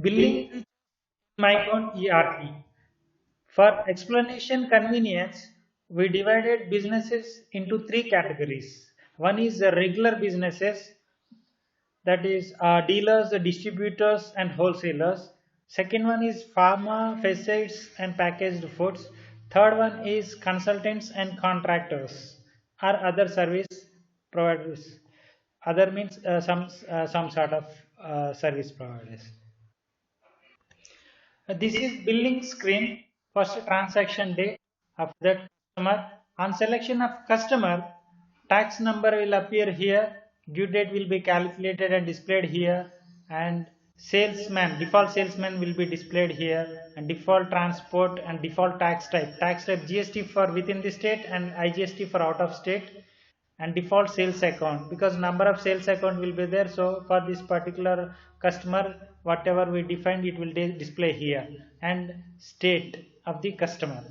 Billing Micron ERP. For explanation convenience, we divided businesses into three categories. One is the regular businesses, that is dealers, distributors, and wholesalers. Second one is pharma, pesticides, and packaged foods. Third one is consultants and contractors or other service providers. Other means some sort of service providers. This is billing screen. First transaction date of that customer. On selection of customer, tax number will appear here. Due date will be calculated and displayed here. And salesman, default salesman will be displayed here. And default transport and default tax type. Tax type GST for within the state and IGST for out of state, and default sales account, because number of sales account will be there. So for this particular customer, whatever we defined, it will display here. And state of the customer.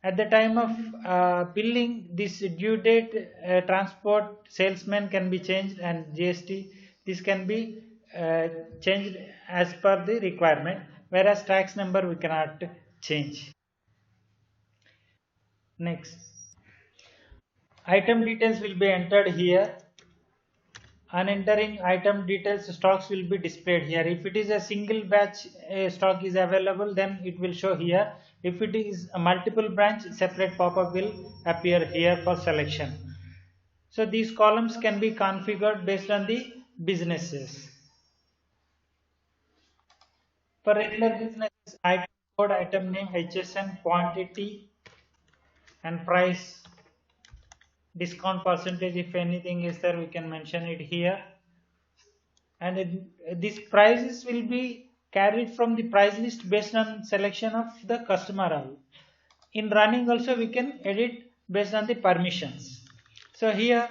At the time of billing, this due date, transport, salesman can be changed, and GST, this can be changed as per the requirement, whereas tax number we cannot change. Next, item details will be entered here. On entering item details, stocks will be displayed here. If it is a single batch stock is available, then it will show here. If it is a multiple branch, separate pop-up will appear here for selection. So these columns can be configured based on the businesses. For regular businesses, item code, item name, HSN, quantity, and price. Discount percentage, if anything is there, we can mention it here. And these prices will be carried from the price list based on selection of the customer. In running also we can edit based on the permissions. So here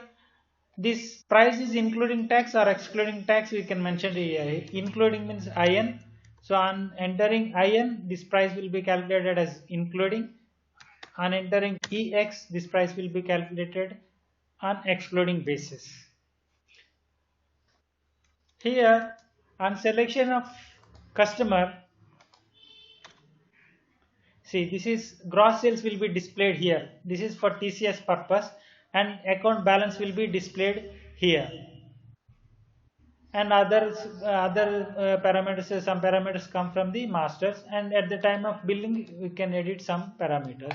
this price is including tax or excluding tax, we can mention here. Including means IN. So on entering IN, this price will be calculated as including. On entering EX, this price will be calculated on excluding basis. Here on selection of customer, see, this is gross sales will be displayed here. This is for TCS purpose, and account balance will be displayed here. And other parameters, some parameters come from the masters, and at the time of billing we can edit some parameters.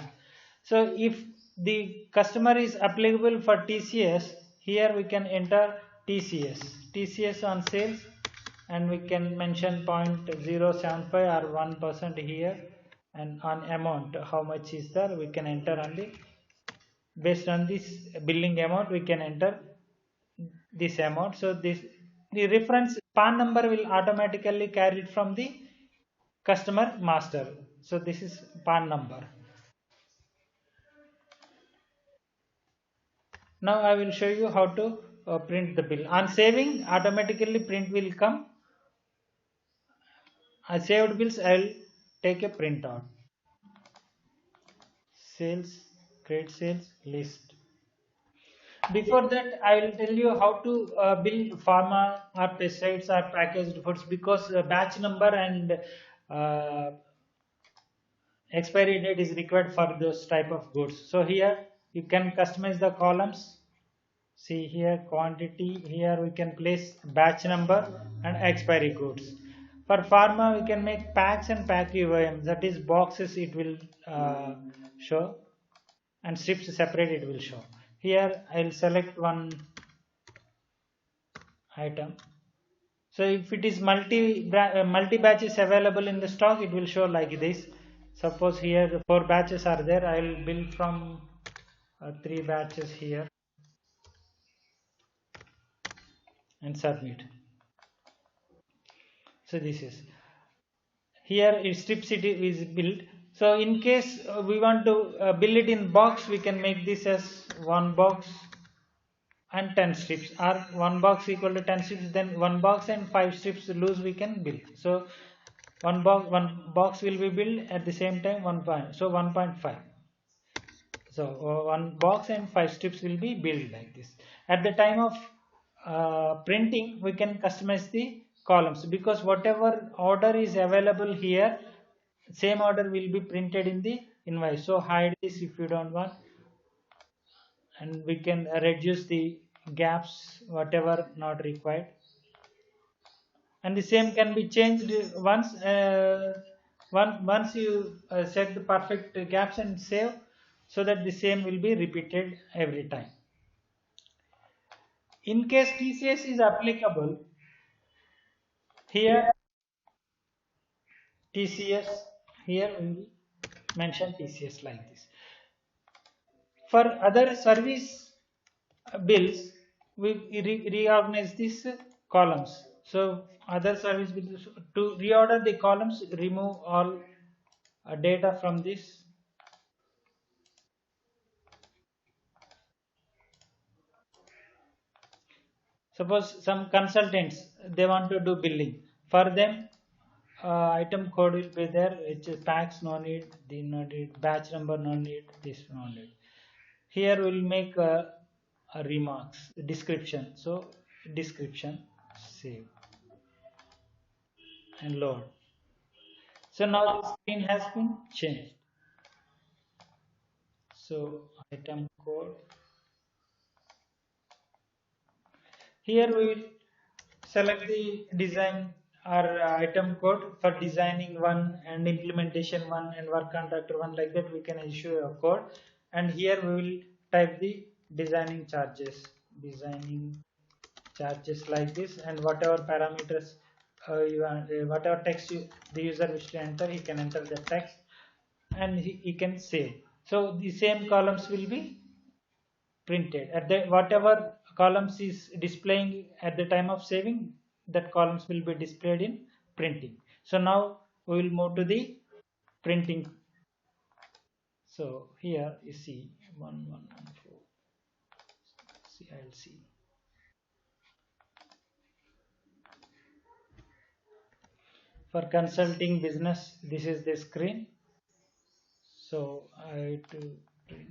So if the customer is applicable for TCS, here we can enter TCS on sales, and we can mention 0.075 or 1% here. And on amount, how much is there, we can enter on the, based on this billing amount we can enter this amount. So this, the reference PAN number will automatically carried from the customer master. So this is PAN number. Now I will show you how to print the bill. On saving, automatically print will come. I saved bills, I will take a printout. Sales, credit sales list. Before that, I will tell you how to build pharma or pesticides or packaged foods, because batch number and uh, expiry date is required for those type of goods. So here you can customize the columns. See here quantity, here we can place batch number and expiry goods. For pharma we can make packs and pack UIM, that is boxes it will show, and strips separate it will show. Here I will select one item. So if it is multi batches available in the stock, it will show like this. Suppose here the 4 batches are there, I will build from 3 batches here and submit. So this is, here it strips it is built. So in case we want to build it in box, we can make this as 1 box and 10 strips, or 1 box equal to 10 strips, then 1 box and 5 strips loose we can build. So one box will be built at the same time 1 point, so 1.5. So 1 box and 5 strips will be built like this. At the time of printing, we can customize the columns, because whatever order is available here, same order will be printed in the invoice. So hide this if you don't want, and we can reduce the gaps whatever not required, and the same can be changed once you set the perfect gaps and save, so that the same will be repeated every time. In case TCS is applicable, here TCS, here we will mention TCS like this. For other service bills, we reorganize these columns. So other service bills, to reorder the columns, remove all data from this. Suppose some consultants, they want to do billing. For them, item code will be there. It's a tax, no need, the no need, batch number, no need, this no need. Here we'll make a remarks, description. So description, save and load. So now the screen has been changed. So item code. Here we will select the design or item code for designing one and implementation one and work contractor one, like that we can issue a code. And here we will type the designing charges like this, and whatever parameters whatever text the user wish to enter, he can enter the text and he can save. So the same columns will be printed at the whatever columns is displaying at the time of saving, that columns will be displayed in printing. So now we will move to the printing. So here you see 1114. See, I'll see. For consulting business, this is the screen. So I to print.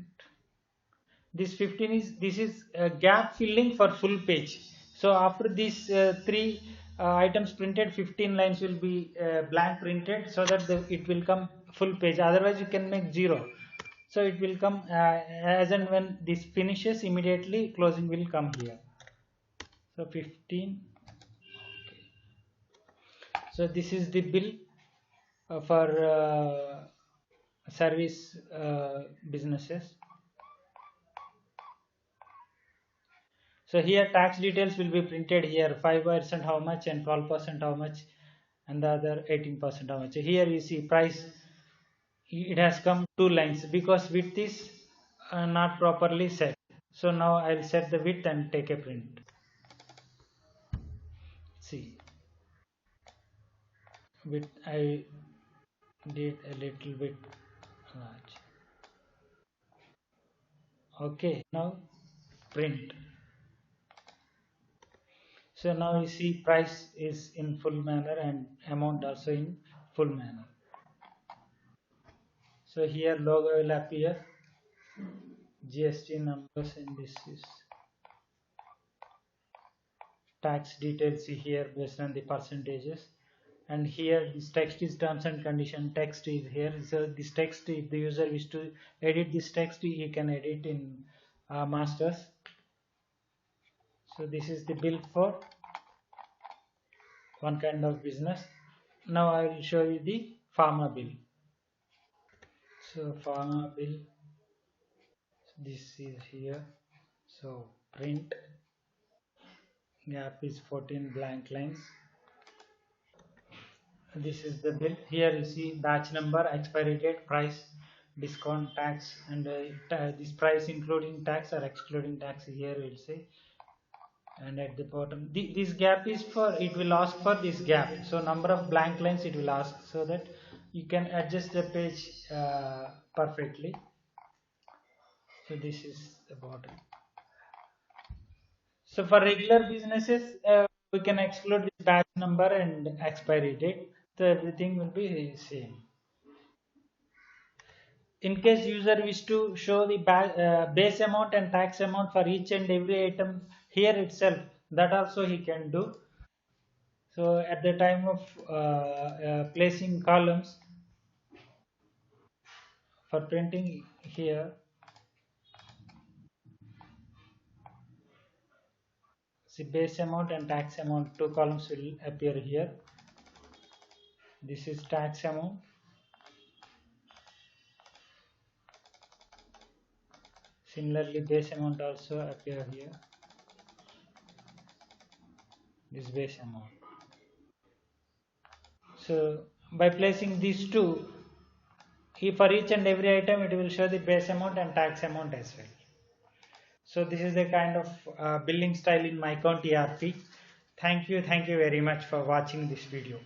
This 15 is gap filling for full page. So after these three items printed, 15 lines will be blank printed, so that it will come full page. Otherwise you can make 0. So it will come as and when this finishes, immediately closing will come here. So 15. Okay. So this is the bill for service businesses. So here tax details will be printed here, 5% how much and 12% how much, and the other 18% how much. Here you see price, it has come 2 lines because width is not properly set. So now I will set the width and take a print. See, width I did a little bit large. Okay, now print. So now you see price is in full manner and amount also in full manner. So here logo will appear, GST numbers, and this is tax details here based on the percentages. And here this text is terms and condition text is here. So this text, if the user wish to edit this text, he can edit in masters. So this is the bill for one kind of business. Now I will show you the pharma bill. So pharma bill, this is here. So print, gap is 14 blank lines. This is the bill. Here you see batch number, expiry date, price, discount, tax, and this price including tax or excluding tax, here we'll say. And at the bottom, this gap is for, it will ask for this gap. So number of blank lines it will ask, so that you can adjust the page perfectly. So this is the bottom. So for regular businesses, we can exclude this batch number and expiry date. So everything will be same. In case user wish to show the base amount and tax amount for each and every item here itself, that also he can do. So at the time of placing columns for printing here, see base amount and tax amount, two columns will appear here. This is tax amount. Similarly, base amount also appear here. This base amount. So by placing these two, for each and every item, it will show the base amount and tax amount as well. So this is the kind of billing style in MyAccount ERP. Thank you very much for watching this video.